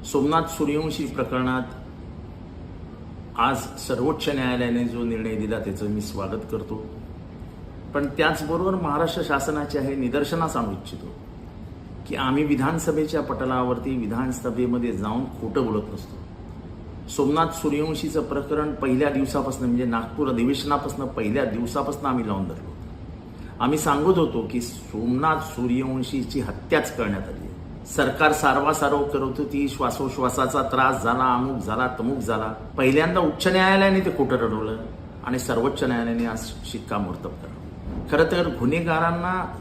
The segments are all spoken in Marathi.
सोमनाथ सूर्यवंशी प्रकरणात आज सर्वोच्च न्यायालयाने जो निर्णय दिला त्याचं मी स्वागत करतो. पण त्याचबरोबर महाराष्ट्र शासनाचे हे निदर्शनास आणू इच्छितो की आम्ही विधानसभेच्या पटलावरती विधानसभेमध्ये जाऊन खोटं बोलत नसतो. सोमनाथ सूर्यवंशीचं प्रकरण पहिल्या दिवसापासून म्हणजे नागपूर अधिवेशनापासून पहिल्या दिवसापासून आम्ही लावून धरलो. आम्ही सांगत होतो की सोमनाथ सूर्यवंशीची हत्याच करण्यात आली. सरकार सारवासारव करत होती, श्वासोश्वासाचा त्रास झाला, अमुक झाला, तमुक झाला. पहिल्यांदा उच्च न्यायालयाने ते खोटं ठरवलं आणि सर्वोच्च न्यायालयाने आज शिक्कामोर्तब करावं. खरं तर गुन्हेगारांना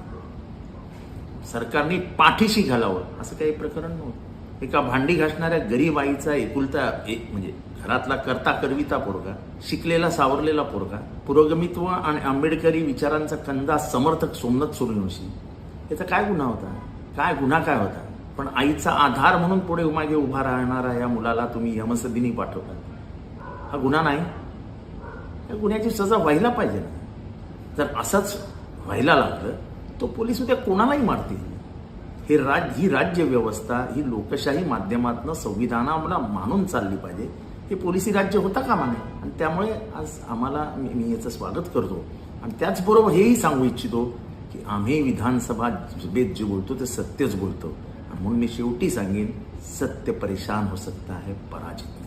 सरकारने पाठीशी घालावं असं काही प्रकरण नव्हतं. एका भांडी घासणाऱ्या गरीब आईचा एकुलता एक म्हणजे घरातला करता करविता पोरगा, शिकलेला सावरलेला पोरगा, पुरोगमित्व आणि आंबेडकरी विचारांचा कंदा समर्थक सोमनाथ सूर्यवंशी याचा काय गुन्हा होता? काय होता? पण आईचा आधार म्हणून पुढे मागे उभा राहणारा या मुलाला तुम्ही यमसदनी पाठवता. हा गुन्हा नाही. या गुन्ह्याची सजा व्हायला पाहिजे ना. जर असंच व्हायला लागलं तो पोलीस उद्या कोणालाही मारतील. ही राज्य व्यवस्था ही लोकशाही माध्यमातून संविधानाला मानून चालली पाहिजे. हे पोलिसी राज्य होता कामा नये. आणि त्यामुळे आज आम्हाला मी याचं स्वागत करतो. आणि त्याचबरोबर हेही सांगू इच्छितो की आम्ही विधानसभा सभेत जे बोलतो ते सत्यच बोलतो. म्हणून मी शेवटी सांगेन, सत्य परेशान हो सकता है, पराजित